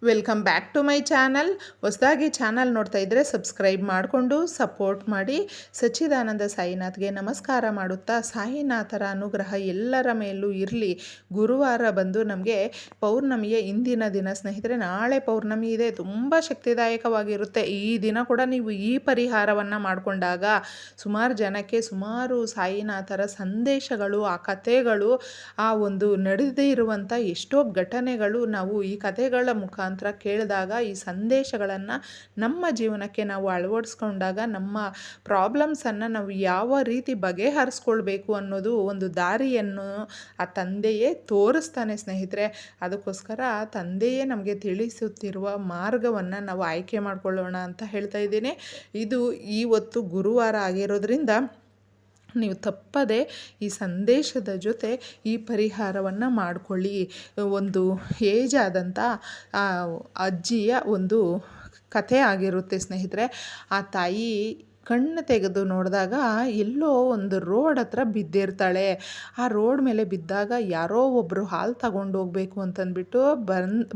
Welcome back to my channel. ಹೊಸದಾಗಿ channel ನೋಡ್ತಾ ಇದ್ದರೆ ಸಬ್ಸ್ಕ್ರೈಬ್ ಮಾಡಿಕೊಂಡು ಸಪೋರ್ಟ್ ಮಾಡಿ. ಸಚ್ಚಿದಾನಂದ ಸಾಯಿನಾಥ್ಗೆ ನಮಸ್ಕಾರ ಮಾಡುತ್ತಾ, ಸಾಯಿನಾಥರ ಅನುಗ್ರಹ ಎಲ್ಲರ ಮೇಲೂ ಇರಲಿ. ಗುರುವಾರ ಬಂದು ನಮಗೆ ಪೌರ್ಣಮಿಯ ಇಂದಿನ ದಿನ ಸ್ನೇಹಿತರೆ. ನಾಳೆ ಪೌರ್ಣಮಿ ಇದೆ, ತುಂಬ ಶಕ್ತಿದಾಯಕವಾಗಿರುತ್ತೆ. ಈ ದಿನ ಕೂಡ ನೀವು ಈ ಪರಿಹಾರವನ್ನು ಮಾಡಿಕೊಂಡಾಗ ಸುಮಾರು ಜನಕ್ಕೆ ಸುಮಾರು ಸಾಯಿನಾಥರ ಸಂದೇಶಗಳು, ಆ ಕಥೆಗಳು, ಆ ಒಂದು ನಡೆದೇ ಇರುವಂಥ ಎಷ್ಟೋ ಘಟನೆಗಳು ನಾವು ಈ ಕಥೆಗಳ ಮುಖಾಂತರ ಕೇಳಿದಾಗ, ಈ ಸಂದೇಶಗಳನ್ನು ನಮ್ಮ ಜೀವನಕ್ಕೆ ನಾವು ಅಳವಡಿಸ್ಕೊಂಡಾಗ ನಮ್ಮ ಪ್ರಾಬ್ಲಮ್ಸನ್ನು ನಾವು ಯಾವ ರೀತಿ ಬಗೆಹರಿಸ್ಕೊಳ್ಬೇಕು ಅನ್ನೋದು ಒಂದು ದಾರಿಯನ್ನು ಆ ತಂದೆಯೇ ತೋರಿಸ್ತಾನೆ ಸ್ನೇಹಿತರೆ. ಅದಕ್ಕೋಸ್ಕರ ತಂದೆಯೇ ನಮಗೆ ತಿಳಿಸುತ್ತಿರುವ ಮಾರ್ಗವನ್ನು ನಾವು ಆಯ್ಕೆ ಮಾಡಿಕೊಳ್ಳೋಣ ಅಂತ ಹೇಳ್ತಾ ಇದ್ದೀನಿ. ಇದು ಇವತ್ತು ಗುರುವಾರ ಆಗಿರೋದ್ರಿಂದ ನೀವು ತಪ್ಪದೆ ಈ ಸಂದೇಶದ ಜೊತೆ ಈ ಪರಿಹಾರವನ್ನು ಮಾಡಿಕೊಳ್ಳಿ. ಒಂದು ಏಜ್ ಆದಂಥ ಅಜ್ಜಿಯ ಒಂದು ಕಥೆ ಆಗಿರುತ್ತೆ ಸ್ನೇಹಿತರೆ. ಆ ತಾಯಿ ಕಣ್ಣು ತೆಗೆದು ನೋಡಿದಾಗ ಎಲ್ಲೋ ಒಂದು ರೋಡ್ ಹತ್ರ ಬಿದ್ದಿರ್ತಾಳೆ. ಆ ರೋಡ್ ಮೇಲೆ ಬಿದ್ದಾಗ ಯಾರೋ ಒಬ್ಬರು ಹಾಲು ತಗೊಂಡು ಹೋಗಬೇಕು ಅಂತಂದ್ಬಿಟ್ಟು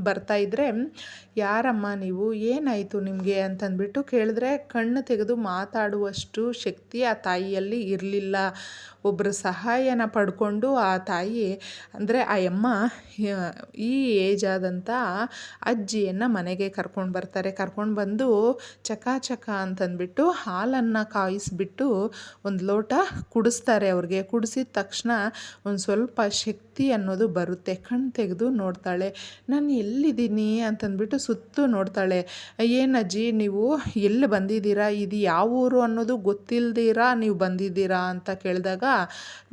ಬರ್ತಾಯಿದ್ರೆ, ಯಾರಮ್ಮ ನೀವು, ಏನಾಯಿತು ನಿಮಗೆ ಅಂತಂದ್ಬಿಟ್ಟು ಕೇಳಿದ್ರೆ, ಕಣ್ಣು ತೆಗೆದು ಮಾತಾಡುವಷ್ಟು ಶಕ್ತಿ ಆ ತಾಯಿಯಲ್ಲಿ ಇರಲಿಲ್ಲ. ಒಬ್ಬರ ಸಹಾಯನ ಪಡ್ಕೊಂಡು ಆ ತಾಯಿ ಅಂದರೆ ಆ ಅಮ್ಮ ಈ ಏಜ್ ಆದಂಥ ಅಜ್ಜಿಯನ್ನು ಮನೆಗೆ ಕರ್ಕೊಂಡು ಬರ್ತಾರೆ. ಕರ್ಕೊಂಡು ಬಂದು ಚಕ ಅಂತಂದ್ಬಿಟ್ಟು ಹಾಲನ್ನು ಕಾಯಿಸ್ಬಿಟ್ಟು ಒಂದು ಲೋಟ ಕುಡಿಸ್ತಾರೆ ಅವ್ರಿಗೆ. ಕುಡಿಸಿದ ತಕ್ಷಣ ಒಂದು ಸ್ವಲ್ಪ ಶಕ್ತಿ ಅನ್ನೋದು ಬರುತ್ತೆ. ಕಣ್ಣು ತೆಗೆದು ನೋಡ್ತಾಳೆ, ನಾನು ಎಲ್ಲಿದ್ದೀನಿ ಅಂತಂದ್ಬಿಟ್ಟು ಸುತ್ತು ನೋಡ್ತಾಳೆ. ಏನಜ್ಜಿ ನೀವು ಎಲ್ಲಿ ಬಂದಿದ್ದೀರಾ, ಇದು ಯಾವ ಊರು ಅನ್ನೋದು ಗೊತ್ತಿಲ್ದಿರಾ ನೀವು ಬಂದಿದ್ದೀರಾ ಅಂತ ಕೇಳಿದಾಗ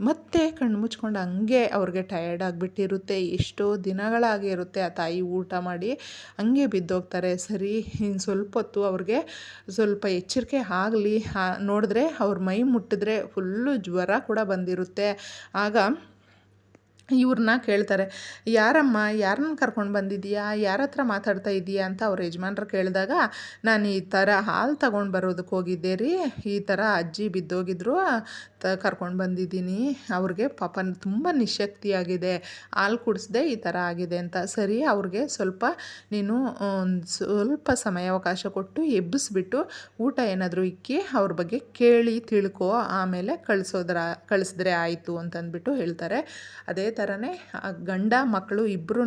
ಮತ್ತೆ ಕಣ್ಣು ಮುಚ್ಕೊಂಡು ಹಂಗೆ ಅವ್ರಿಗೆ ಟಯರ್ಡ್ ಆಗಿಬಿಟ್ಟಿರುತ್ತೆ. ಎಷ್ಟೋ ದಿನಗಳಾಗಿರುತ್ತೆ ಆ ತಾಯಿ ಊಟ ಮಾಡಿ ಹಂಗೆ ಬಿದ್ದೋಗ್ತಾರೆ. ಸರಿ, ಇನ್ನು ಸ್ವಲ್ಪ ಹೊತ್ತು ಅವ್ರಿಗೆ ಸ್ವಲ್ಪ ಎಚ್ಚರಿಕೆ ಆಗಲಿ, ನೋಡಿದ್ರೆ ಅವ್ರ ಮೈ ಮುಟ್ಟಿದ್ರೆ ಫುಲ್ಲು ಜ್ವರ ಕೂಡ ಬಂದಿರುತ್ತೆ. ಆಗ ಇವ್ರನ್ನ ಕೇಳ್ತಾರೆ, ಯಾರಮ್ಮ, ಯಾರನ್ನ ಕರ್ಕೊಂಡು ಬಂದಿದ್ದೀಯಾ, ಯಾರ ಹತ್ರ ಮಾತಾಡ್ತಾ ಇದೀಯಾ ಅಂತ ಅವ್ರ ಯಜಮಾನ್ರು ಕೇಳಿದಾಗ, ನಾನು ಈ ಥರ ಹಾಲು ತಗೊಂಡು ಬರೋದಕ್ಕೆ ಹೋಗಿದ್ದೆ ರೀ, ಈ ಥರ ಅಜ್ಜಿ ಬಿದ್ದೋಗಿದ್ರು, ಕರ್ಕೊಂಡು ಬಂದಿದ್ದೀನಿ. ಅವ್ರಿಗೆ ಪಾಪ ತುಂಬ ನಿಶಕ್ತಿಯಾಗಿದೆ, ಹಾಲು ಕುಡಿಸ್ದೆ ಈ ಥರ ಆಗಿದೆ ಅಂತ. ಸರಿ, ಅವ್ರಿಗೆ ಸ್ವಲ್ಪ ನೀನು ಸ್ವಲ್ಪ ಸಮಯಾವಕಾಶ ಕೊಟ್ಟು ಎಬ್ಬಿಸ್ಬಿಟ್ಟು ಊಟ ಏನಾದರೂ ಇಕ್ಕಿ ಅವ್ರ ಬಗ್ಗೆ ಕೇಳಿ ತಿಳ್ಕೊ, ಆಮೇಲೆ ಕಳಿಸಿದ್ರೆ ಆಯಿತು ಅಂತಂದ್ಬಿಟ್ಟು ಹೇಳ್ತಾರೆ. ಅದೇ ಥರನೇ ಗಂಡ ಮಕ್ಕಳು ಇಬ್ಬರೂ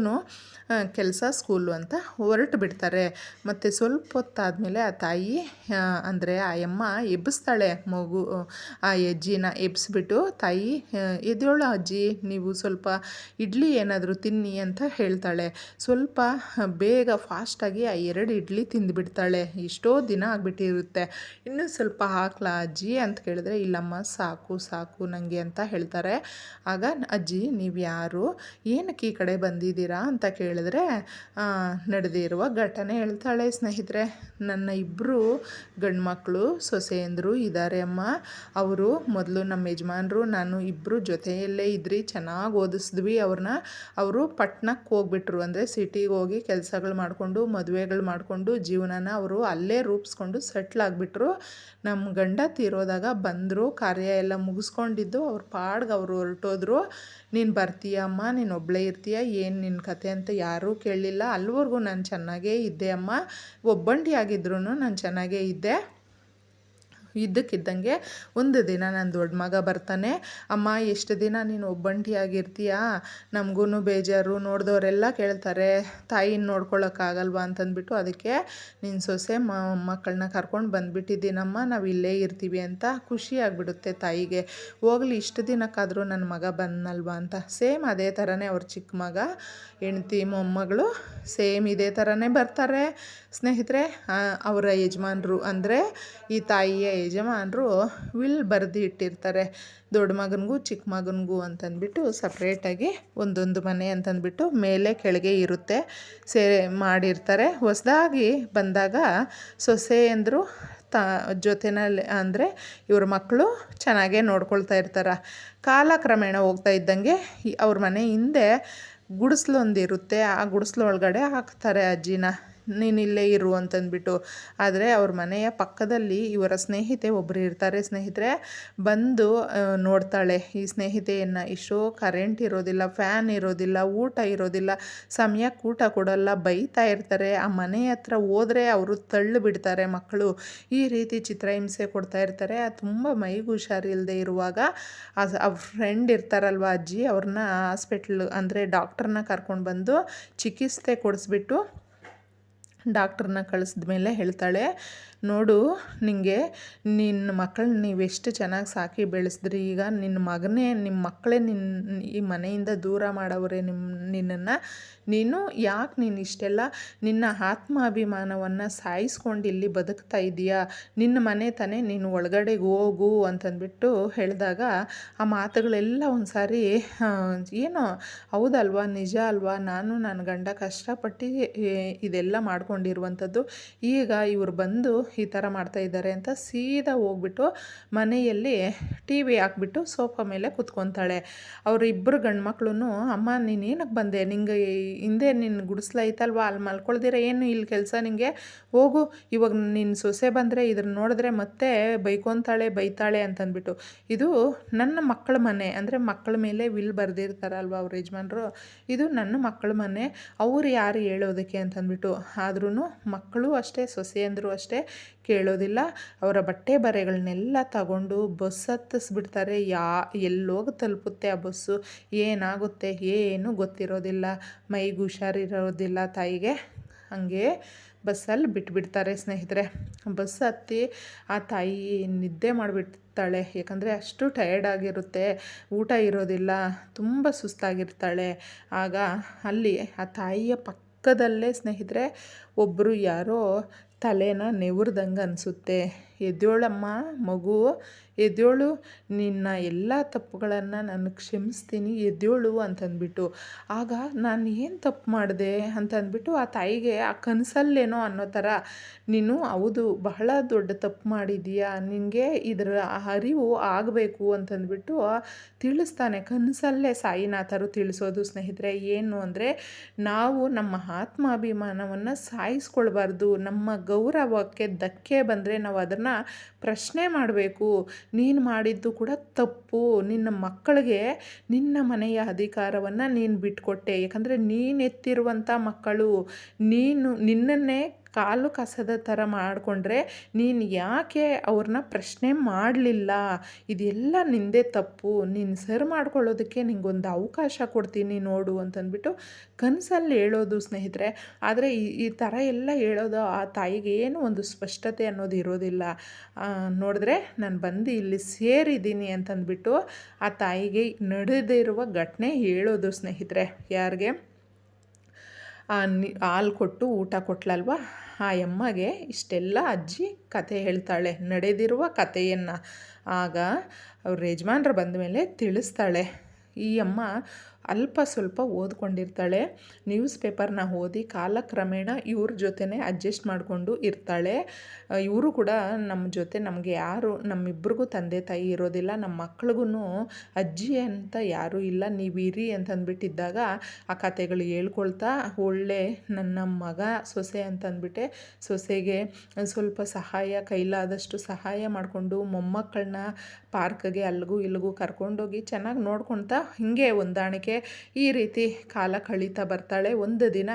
ಕೆಲಸ ಸ್ಕೂಲು ಅಂತ ಹೊರಟು ಬಿಡ್ತಾರೆ. ಮತ್ತು ಸ್ವಲ್ಪ ಹೊತ್ತಾದಮೇಲೆ ಆ ತಾಯಿ ಅಂದರೆ ಆ ಅಮ್ಮ ಎಬ್ಬಿಸ್ತಾಳೆ ಆ ಅಜ್ಜಿನ. ಎಬ್ಬಿಸ್ಬಿಟ್ಟು, ತಾಯಿ ಎದ್ದೇಳು ಅಜ್ಜಿ, ನೀವು ಸ್ವಲ್ಪ ಇಡ್ಲಿ ಏನಾದರೂ ತಿನ್ನಿ ಅಂತ ಹೇಳ್ತಾಳೆ. ಸ್ವಲ್ಪ ಬೇಗ ಫಾಸ್ಟಾಗಿ ಆ 2 ಇಡ್ಲಿ ತಿಂದುಬಿಡ್ತಾಳೆ. ಎಷ್ಟೋ ದಿನ ಆಗಿಬಿಟ್ಟಿರುತ್ತೆ. ಇನ್ನೂ ಸ್ವಲ್ಪ ಹಾಕ್ಲಾ ಅಜ್ಜಿ ಅಂತ ಕೇಳಿದ್ರೆ, ಇಲ್ಲಮ್ಮ ಸಾಕು ನನಗೆ ಅಂತ ಹೇಳ್ತಾರೆ. ಆಗ ಅಜ್ಜಿ ನೀವು ಯಾರು, ಏನಕ್ಕೆ ಈ ಕಡೆ ಬಂದಿದ್ದೀರಾ ಅಂತ ಕೇಳಿದ್ರೆ ನಡೆದಿರುವ ಘಟನೆ ಹೇಳ್ತಾಳೆ ಸ್ನೇಹಿತರೆ. ನನ್ನ 2 ಗಂಡು ಮಕ್ಕಳು ಸೊಸೆಯಂದರು ಇದ್ದಾರೆ ಅಮ್ಮ. ಅವರು ಮೊದಲು ನಮ್ಮ ಯಜಮಾನರು ನಾನು ಇಬ್ಬರು ಜೊತೆಯಲ್ಲೇ ಇದ್ರಿ, ಚೆನ್ನಾಗಿ ಓದಿಸಿದ್ವಿ ಅವ್ರನ್ನ. ಅವರು ಪಟ್ಟಣಕ್ಕೆ ಹೋಗ್ಬಿಟ್ರು, ಅಂದರೆ ಸಿಟಿಗೆ ಹೋಗಿ ಕೆಲಸಗಳು ಮಾಡಿಕೊಂಡು ಮದುವೆಗಳು ಮಾಡಿಕೊಂಡು ಜೀವನನ ಅವರು ಅಲ್ಲೇ ರೂಪಿಸ್ಕೊಂಡು ಸೆಟ್ಲ್ ಆಗಿಬಿಟ್ರು. ನಮ್ಮ ಗಂಡ ತೀರೋದಾಗ ಬಂದರು, ಕಾರ್ಯ ಎಲ್ಲ ಮುಗಿಸ್ಕೊಂಡಿದ್ದು ಅವ್ರ ಪಾಡ್ಗೆ ಅವರು ಹೊರಟೋದ್ರು. ನೀನು ಬರ್ತೀಯ ಅಮ್ಮ, ನೀನು ಒಬ್ಬಳೇ ಇರ್ತೀಯ, ಏನು ನಿನ್ನ ಕತೆ ಅಂತ ಯಾರೂ ಕೇಳಲಿಲ್ಲ. ಅಲ್ಲಿವರೆಗೂ ನಾನು ಚೆನ್ನಾಗೇ ಇದ್ದೆ ಅಮ್ಮ, ಒಬ್ಬಂಟಿಯಾಗಿದ್ರೂ ನಾನು ಚೆನ್ನಾಗೇ ಇದ್ದೆ. ಇದ್ದಕ್ಕಿದ್ದಂಗೆ ಒಂದು ದಿನ ನನ್ನ ದೊಡ್ಡ ಮಗ ಬರ್ತಾನೆ. ಅಮ್ಮ, ಎಷ್ಟು ದಿನ ನೀನು ಒಬ್ಬಂಟಿಯಾಗಿರ್ತೀಯ, ನಮಗೂ ಬೇಜಾರು, ನೋಡಿದವರೆಲ್ಲ ಕೇಳ್ತಾರೆ ತಾಯಿನ ನೋಡ್ಕೊಳ್ಳೋಕ್ಕಾಗಲ್ವಾ ಅಂತಂದ್ಬಿಟ್ಟು ಅದಕ್ಕೆ ನಿನ್ನ ಸೊಸೆ ಮಕ್ಕಳನ್ನ ಕರ್ಕೊಂಡು ಬಂದುಬಿಟ್ಟಿದ್ದೀನಮ್ಮ, ನಾವು ಇಲ್ಲೇ ಇರ್ತೀವಿ ಅಂತ. ಖುಷಿ ಆಗಿಬಿಡುತ್ತೆ ತಾಯಿಗೆ. ಹೋಗಲಿ, ಇಷ್ಟು ದಿನಕ್ಕಾದರೂ ನನ್ನ ಮಗ ಬಂದಲ್ವಾ ಅಂತ. ಸೇಮ್ ಅದೇ ಥರನೇ ಅವ್ರ ಚಿಕ್ಕ ಮಗ, ಹೆಂಡ್ತಿ, ಮೊಮ್ಮಗಳು ಸೇಮ್ ಇದೇ ಥರನೇ ಬರ್ತಾರೆ ಸ್ನೇಹಿತರೆ. ಅವರ ಯಜಮಾನರು ಅಂದರೆ ಈ ತಾಯಿಯ ಯಜಮಾನರು ವಿಲ್ ಬರೆದು ಇಟ್ಟಿರ್ತಾರೆ, ದೊಡ್ಡ ಮಗನಿಗೂ ಚಿಕ್ಕ ಮಗನಿಗೂ ಅಂತಂದ್ಬಿಟ್ಟು ಸಪ್ರೇಟಾಗಿ ಒಂದೊಂದು ಮನೆ ಅಂತಂದ್ಬಿಟ್ಟು ಮೇಲೆ ಕೆಳಗೆ ಇರುತ್ತೆ, ಮಾಡಿರ್ತಾರೆ. ಹೊಸದಾಗಿ ಬಂದಾಗ ಸೊಸೆಯಂದರು ಜೊತೆನಲ್ಲಿ ಅಂದರೆ ಇವ್ರ ಮಕ್ಕಳು ಚೆನ್ನಾಗೇ ನೋಡ್ಕೊಳ್ತಾ ಇರ್ತಾರೆ. ಕಾಲಕ್ರಮೇಣ ಹೋಗ್ತಾ ಇದ್ದಂಗೆ ಅವ್ರ ಮನೆ ಹಿಂದೆ ಗುಡಿಸ್ಲೊಂದಿರುತ್ತೆ. ಆ ಗುಡಿಸ್ಲು ಒಳಗಡೆ ಹಾಕ್ತಾರೆ ಅಜ್ಜಿನ. ನೀನಿಲ್ಲೇ ಇರು ಅಂತಂದ್ಬಿಟ್ಟು. ಆದರೆ ಅವ್ರ ಮನೆಯ ಪಕ್ಕದಲ್ಲಿ ಇವರ ಸ್ನೇಹಿತೆ ಒಬ್ಬರು ಇರ್ತಾರೆ ಸ್ನೇಹಿತರೆ. ಬಂದು ನೋಡ್ತಾಳೆ ಈ ಸ್ನೇಹಿತೆಯನ್ನು. ಇಷ್ಟೋ ಕರೆಂಟ್ ಇರೋದಿಲ್ಲ, ಫ್ಯಾನ್ ಇರೋದಿಲ್ಲ, ಊಟ ಇರೋದಿಲ್ಲ, ಸಮಯಕ್ಕೆ ಊಟ ಕೊಡಲ್ಲ, ಬೈತಾ ಇರ್ತಾರೆ. ಆ ಮನೆ ಹತ್ರ ಹೋದರೆ ಅವರು ತಳ್ಳು ಬಿಡ್ತಾರೆ ಮಕ್ಕಳು. ಈ ರೀತಿ ಚಿತ್ರಹಿಂಸೆ ಕೊಡ್ತಾ ಇರ್ತಾರೆ. ತುಂಬ ಮೈಗೆ ಹುಷಾರಿಲ್ಲದೆ ಇರುವಾಗ ಆ ಫ್ರೆಂಡ್ ಇರ್ತಾರಲ್ವ ಅಜ್ಜಿ, ಅವ್ರನ್ನ ಹಾಸ್ಪಿಟ್ಲ್ ಅಂದರೆ ಡಾಕ್ಟ್ರನ್ನ ಕರ್ಕೊಂಡು ಬಂದು ಚಿಕಿತ್ಸೆ ಕೊಡಿಸ್ಬಿಟ್ಟು ಡಾಕ್ಟ್ರನ್ನ ಕಳಿಸಿದ್ಮೇಲೆ ಹೇಳ್ತಾಳೆ, ನೋಡು ನಿನಗೆ ನಿನ್ನ ಮಕ್ಕಳನ್ನ ನೀವೆಷ್ಟು ಚೆನ್ನಾಗಿ ಸಾಕಿ ಬೆಳೆಸಿದ್ರಿ. ಈಗ ನಿಮ್ಮ ಮಕ್ಕಳೇ ಈ ಮನೆಯಿಂದ ದೂರ ಮಾಡವ್ರೆ ನಿನ್ನನ್ನು. ನೀನು ಇಷ್ಟೆಲ್ಲ ನಿನ್ನ ಆತ್ಮಾಭಿಮಾನವನ್ನು ಸಾಯಿಸ್ಕೊಂಡು ಇಲ್ಲಿ ಬದುಕ್ತಾ ಇದೆಯಾ? ನಿನ್ನ ಮನೆ ತಾನೇ, ನೀನು ಒಳಗಡೆಗೆ ಹೋಗು ಅಂತಂದ್ಬಿಟ್ಟು ಹೇಳಿದಾಗ ಆ ಮಾತುಗಳೆಲ್ಲ ಒಂದು ಸಾರಿ ಏನೋ ಹೌದಲ್ವಾ, ನಿಜ ಅಲ್ವಾ, ನಾನು ನನ್ನ ಗಂಡ ಕಷ್ಟಪಟ್ಟು ಇದೆಲ್ಲ ಮಾಡ್ಕೊಂಡಿರುವಂಥದ್ದು. ಈಗ ಇವರು ಬಂದು ಈ ಥರ ಮಾಡ್ತಾಯಿದ್ದಾರೆ ಅಂತ ಸೀದಾ ಹೋಗ್ಬಿಟ್ಟು ಮನೆಯಲ್ಲಿ ಟಿ ವಿ ಹಾಕ್ಬಿಟ್ಟು ಸೋಫಾ ಮೇಲೆ ಕೂತ್ಕೊತಾಳೆ. ಅವರು ಇಬ್ಬರು ಗಂಡು ಮಕ್ಕಳು, ಅಮ್ಮ ನೀನೇನಕ್ಕೆ ಬಂದೆ, ನಿಂಗೆ ಹಿಂದೆ ನಿನ್ನ ಗುಡಿಸ್ಲೈತಲ್ವ, ಅಲ್ಲಿ ಮಲ್ಕೊಳ್ದಿರ ಏನು ಇಲ್ಲಿ ಕೆಲಸ ನಿನಗೆ, ಹೋಗು, ಇವಾಗ ನಿನ್ನ ಸೊಸೆ ಬಂದರೆ ಇದ್ರನ್ನ ನೋಡಿದ್ರೆ ಮತ್ತೆ ಬೈತಾಳೆ ಅಂತಂದ್ಬಿಟ್ಟು. ಇದು ನನ್ನ ಮಕ್ಕಳ ಮನೆ, ಅಂದರೆ ಮಕ್ಕಳ ಮೇಲೆ ವಿಲ್ ಬರೆದಿರ್ತಾರಲ್ವ ಅವ್ರ ಯಜಮಾನ್ರು, ಇದು ನನ್ನ ಮಕ್ಕಳ ಮನೆ, ಅವ್ರು ಯಾರು ಹೇಳೋದಕ್ಕೆ ಅಂತಂದ್ಬಿಟ್ಟು. ಆದ್ರೂ ಮಕ್ಕಳು ಅಷ್ಟೇ, ಸೊಸೆಯಂದರು ಅಷ್ಟೇ ಕೇಳೋದಿಲ್ಲ. ಅವರ ಬಟ್ಟೆ ಬರೆಗಳನ್ನೆಲ್ಲ ತಗೊಂಡು ಬಸ್ ಹತ್ತಿಸ್ಬಿಡ್ತಾರೆ. ಎಲ್ಲೋಗಿ ತಲುಪುತ್ತೆ ಆ ಬಸ್ಸು, ಏನಾಗುತ್ತೆ ಏನೂ ಗೊತ್ತಿರೋದಿಲ್ಲ, ಮೈಗೆ ಹುಷಾರಿರೋದಿಲ್ಲ ತಾಯಿಗೆ, ಹಾಗೆ ಬಸ್ಸಲ್ಲಿ ಬಿಟ್ಬಿಡ್ತಾರೆ ಸ್ನೇಹಿತರೆ. ಬಸ್ ಹತ್ತಿ ಆ ತಾಯಿ ನಿದ್ದೆ ಮಾಡಿಬಿಡ್ತಾಳೆ. ಯಾಕಂದರೆ ಅಷ್ಟು ಟಯರ್ಡ್ ಆಗಿರುತ್ತೆ, ಊಟ ಇರೋದಿಲ್ಲ, ತುಂಬ ಸುಸ್ತಾಗಿರ್ತಾಳೆ. ಆಗ ಅಲ್ಲಿ ಆ ತಾಯಿಯ ಪಕ್ಕದಲ್ಲೇ ಸ್ನೇಹಿತರೆ ಒಬ್ಬರು ಯಾರೋ ತಲೆನ ನೆವ್ರದಂಗೆ ಅನಿಸುತ್ತೆ. ಎದ್ದೇಳಮ್ಮ ಮಗು, ಎದ್ದೇಳು, ನಿನ್ನ ಎಲ್ಲ ತಪ್ಪುಗಳನ್ನು ನಾನು ಕ್ಷಮಿಸ್ತೀನಿ, ಎದ್ದೇಳು ಅಂತಂದ್ಬಿಟ್ಟು. ಆಗ ನಾನು ಏನು ತಪ್ಪು ಮಾಡಿದೆ ಅಂತಂದ್ಬಿಟ್ಟು ಆ ತಾಯಿಗೆ ಆ ಕನಸಲ್ಲೇನೋ ಅನ್ನೋ ಥರ, ನೀನು ಹೌದು ಬಹಳ ದೊಡ್ಡ ತಪ್ಪು ಮಾಡಿದೀಯಾ, ನಿನಗೆ ಇದರ ಅರಿವು ಆಗಬೇಕು ಅಂತಂದ್ಬಿಟ್ಟು ತಿಳಿಸ್ತಾನೆ. ಕನಸಲ್ಲೇ ಸಾಯಿನಾಥರು ತಿಳಿಸೋದು ಸ್ನೇಹಿತರೆ. ಏನು ಅಂದರೆ, ನಾವು ನಮ್ಮ ಆತ್ಮಾಭಿಮಾನವನ್ನು ಸಾಯಿಸ್ಕೊಳ್ಬಾರ್ದು. ನಮ್ಮ ಗೌರವಕ್ಕೆ ಧಕ್ಕೆ ಬಂದರೆ ನಾವು ಅದನ್ನು ಪ್ರಶ್ನೆ ಮಾಡಬೇಕು. ನೀನು ಮಾಡಿದ್ದು ಕೂಡ ತಪ್ಪು. ನಿನ್ನ ಮಕ್ಕಳಿಗೆ ನಿನ್ನ ಮನೆಯ ಅಧಿಕಾರವನ್ನು ನೀನು ಬಿಟ್ಕೊಟ್ಟೆ. ಯಾಕಂದರೆ ನೀನು ಎತ್ತಿರುವಂಥ ಮಕ್ಕಳು, ನಿನ್ನನ್ನೇ ಕಾಲು ಕಸದ ಥರ ಮಾಡಿಕೊಂಡ್ರೆ ನೀನು ಯಾಕೆ ಅವ್ರನ್ನ ಪ್ರಶ್ನೆ ಮಾಡಲಿಲ್ಲ? ಇದೆಲ್ಲ ನಿಂದೇ ತಪ್ಪು, ನೀನು ಸರಿ ಮಾಡ್ಕೊಳ್ಳೋದಕ್ಕೆ ನಿಂಗೊಂದು ಅವಕಾಶ ಕೊಡ್ತೀನಿ ನೋಡು ಅಂತಂದ್ಬಿಟ್ಟು ಕನಸಲ್ಲಿ ಹೇಳೋದು ಸ್ನೇಹಿತರೆ. ಆದರೆ ಈ ಥರ ಎಲ್ಲ ಹೇಳೋದು ಆ ತಾಯಿಗೆ ಏನು ಒಂದು ಸ್ಪಷ್ಟತೆ ಅನ್ನೋದು ಇರೋದಿಲ್ಲ. ನೋಡಿದ್ರೆ ನಾನು ಬಂದು ಇಲ್ಲಿ ಸೇರಿದ್ದೀನಿ ಅಂತಂದ್ಬಿಟ್ಟು ಆ ತಾಯಿಗೆ ನಡೆದಿರುವ ಘಟನೆ ಹೇಳೋದು ಸ್ನೇಹಿತರೆ. ಯಾರಿಗೆ ಹಾಲು ಕೊಟ್ಟು ಊಟ ಕೊಟ್ಲಲ್ವ ಆ ಅಮ್ಮಗೆ ಇಷ್ಟೆಲ್ಲ ಅಜ್ಜಿ ಕತೆ ಹೇಳ್ತಾಳೆ, ನಡೆದಿರುವ ಕಥೆಯನ್ನು. ಆಗ ಅವ್ರ ಯಜಮಾನ್ರು ಬಂದ ಮೇಲೆ ತಿಳಿಸ್ತಾಳೆ. ಈ ಅಮ್ಮ ಅಲ್ಪ ಸ್ವಲ್ಪ ಓದ್ಕೊಂಡಿರ್ತಾಳೆ. ನ್ಯೂಸ್ ಪೇಪರ್ನ ಓದಿ ಕಾಲಕ್ರಮೇಣ ಇವ್ರ ಜೊತೆನೇ ಅಡ್ಜಸ್ಟ್ ಮಾಡಿಕೊಂಡು ಇರ್ತಾಳೆ. ಇವರು ಕೂಡ ನಮ್ಮ ಜೊತೆ, ನಮಗೆ ಯಾರು, ನಮ್ಮಿಬ್ರಿಗೂ ತಂದೆ ತಾಯಿ ಇರೋದಿಲ್ಲ, ನಮ್ಮ ಮಕ್ಳಿಗೂ ಅಜ್ಜಿ ಅಂತ ಯಾರೂ ಇಲ್ಲ, ನೀವಿರಿ ಅಂತಂದ್ಬಿಟ್ಟಿದ್ದಾಗ ಆ ಕತೆಗಳು ಹೇಳ್ಕೊಳ್ತಾ ಒಳ್ಳೆ ನನ್ನ ಮಗ ಸೊಸೆ ಅಂತಂದ್ಬಿಟ್ಟೆ ಸೊಸೆಗೆ ಸ್ವಲ್ಪ ಕೈಲಾದಷ್ಟು ಸಹಾಯ ಮಾಡಿಕೊಂಡು ಮೊಮ್ಮಕ್ಕಳನ್ನ ಪಾರ್ಕ್ಗೆ ಅಲ್ಲಿಗೂ ಇಲ್ಲಿಗೂ ಕರ್ಕೊಂಡೋಗಿ ಚೆನ್ನಾಗಿ ನೋಡ್ಕೊಳ್ತಾ ಹಿಂಗೆ ಹೊಂದಾಣಿಕೆ ಈ ರೀತಿ ಕಾಲ ಕಳೀತಾ ಬರ್ತಾಳೆ. ಒಂದು ದಿನ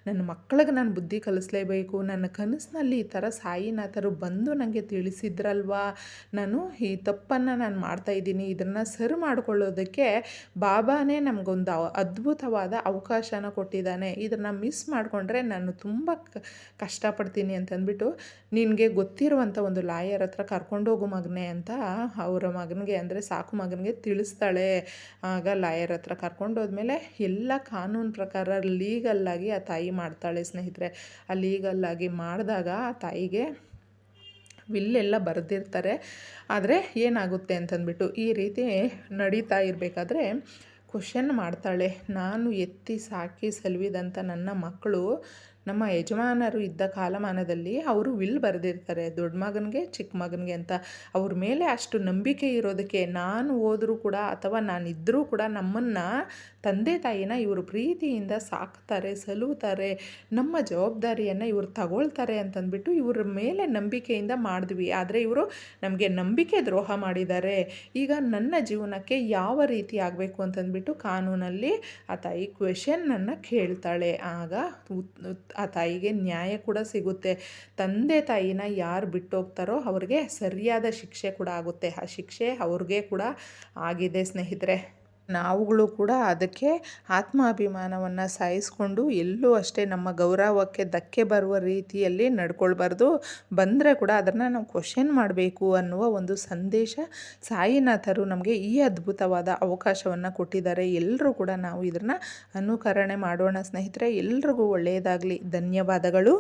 ನನ್ನ ಮಕ್ಕಳಿಗೆ ನಾನು ಬುದ್ಧಿ ಕಲಿಸ್ಲೇಬೇಕು, ನನ್ನ ಕನಸಿನಲ್ಲಿ ಈ ಥರ ಸಾಯಿನಾಥರು ಬಂದು ನನಗೆ ತಿಳಿಸಿದ್ರಲ್ವಾ, ನಾನು ಈ ತಪ್ಪನ್ನು ನಾನು ಮಾಡ್ತಾಯಿದ್ದೀನಿ, ಇದನ್ನು ಸರಿ ಮಾಡ್ಕೊಳ್ಳೋದಕ್ಕೆ ಬಾಬಾನೇ ನಮಗೊಂದು ಅದ್ಭುತವಾದ ಅವಕಾಶನ ಕೊಟ್ಟಿದ್ದಾನೆ, ಇದನ್ನು ಮಿಸ್ ಮಾಡಿಕೊಂಡ್ರೆ ನಾನು ತುಂಬ ಕಷ್ಟಪಡ್ತೀನಿ ಅಂತಂದ್ಬಿಟ್ಟು ನಿನಗೆ ಗೊತ್ತಿರುವಂಥ ಒಂದು ಲಾಯರ್ ಹತ್ರ ಕರ್ಕೊಂಡೋಗು ಮಗನೇ ಅಂತ ಅವರ ಮಗನಿಗೆ, ಅಂದರೆ ಸಾಕು ಮಗನಿಗೆ ತಿಳಿಸ್ತಾಳೆ. ಆಗ ಲಾಯರ್ ಹತ್ರ ಕರ್ಕೊಂಡೋದ್ಮೇಲೆ ಎಲ್ಲ ಕಾನೂನು ಪ್ರಕಾರ ಲೀಗಲ್ಲಾಗಿ ಆ ತಾಯಿ ಮಾಡ್ತಾಳೆ ಸ್ನೇಹಿತರೆ. ಆ ಲೀಗಲ್ಲಾಗಿ ಮಾಡಿದಾಗ ಆ ತಾಯಿಗೆ ವಿಲ್ಲೆಲ್ಲ ಬರೆದಿರ್ತಾರೆ. ಆದರೆ ಏನಾಗುತ್ತೆ ಅಂತಂದ್ಬಿಟ್ಟು ಈ ರೀತಿ ನಡೀತಾ ಇರಬೇಕಾದ್ರೆ ಕ್ವಶನ್ ಮಾಡ್ತಾಳೆ, ನಾನು ಎತ್ತಿ ಸಾಕಿ ಸಲುವಿದಂಥ ನನ್ನ ಮಕ್ಕಳು ನಮ್ಮ ಯಜಮಾನರು ಇದ್ದ ಕಾಲಮಾನದಲ್ಲಿ ಅವರು ವಿಲ್ ಬರೆದಿರ್ತಾರೆ, ದೊಡ್ಡ ಮಗನಿಗೆ ಚಿಕ್ಕ ಮಗನಿಗೆ ಅಂತ. ಅವ್ರ ಮೇಲೆ ಅಷ್ಟು ನಂಬಿಕೆ ಇರೋದಕ್ಕೆ ನಾನು ಹೋದರೂ ಕೂಡ ಅಥವಾ ನಾನಿದ್ದರೂ ಕೂಡ ನಮ್ಮನ್ನು ತಂದೆ ತಾಯಿನ ಇವರು ಪ್ರೀತಿಯಿಂದ ಸಾಕ್ತಾರೆ, ಸಲುತ್ತಾರೆ, ನಮ್ಮ ಜವಾಬ್ದಾರಿಯನ್ನು ಇವರು ತಗೊಳ್ತಾರೆ ಅಂತಂದ್ಬಿಟ್ಟು ಇವ್ರ ಮೇಲೆ ನಂಬಿಕೆಯಿಂದ ಮಾಡಿದ್ವಿ. ಆದರೆ ಇವರು ನಮಗೆ ನಂಬಿಕೆ ದ್ರೋಹ ಮಾಡಿದ್ದಾರೆ. ಈಗ ನನ್ನ ಜೀವನಕ್ಕೆ ಯಾವ ರೀತಿ ಆಗಬೇಕು ಅಂತಂದ್ಬಿಟ್ಟು ಕಾನೂನಲ್ಲಿ ಆ ತಾಯಿ ಕ್ವೆಶನನ್ನು ಕೇಳ್ತಾಳೆ. ಆಗ ಆ ತಾಯಿಗೆ ನ್ಯಾಯ ಕೂಡ ಸಿಗುತ್ತೆ. ತಂದೆ ತಾಯಿನ ಯಾರು ಬಿಟ್ಟೋಗ್ತಾರೋ ಅವ್ರಿಗೆ ಸರಿಯಾದ ಶಿಕ್ಷೆ ಕೂಡ ಆಗುತ್ತೆ. ಆ ಶಿಕ್ಷೆ ಅವ್ರಿಗೆ ಕೂಡ ಆಗಿದೆ ಸ್ನೇಹಿತರೆ. ನಾವುಗಳು ಕೂಡ ಅದಕ್ಕೆ ಆತ್ಮಾಭಿಮಾನವನ್ನು ಸಾಯಿಸ್ಕೊಂಡು ಎಲ್ಲೂ ಅಷ್ಟೇ ನಮ್ಮ ಗೌರವಕ್ಕೆ ಧಕ್ಕೆ ಬರುವ ರೀತಿಯಲ್ಲಿ ನಡ್ಕೊಳ್ಬಾರ್ದು. ಬಂದರೆ ಕೂಡ ಅದನ್ನು ನಾವು ಕ್ವಶನ್ ಮಾಡಬೇಕು ಅನ್ನುವ ಒಂದು ಸಂದೇಶ ಸಾಯಿನಾಥರು ನಮಗೆ ಈ ಅದ್ಭುತವಾದ ಅವಕಾಶವನ್ನು ಕೊಟ್ಟಿದ್ದಾರೆ. ಎಲ್ಲರೂ ಕೂಡ ನಾವು ಇದನ್ನು ಅನುಕರಣೆ ಮಾಡೋಣ ಸ್ನೇಹಿತರೆ. ಎಲ್ರಿಗೂ ಒಳ್ಳೆಯದಾಗಲಿ. ಧನ್ಯವಾದಗಳು.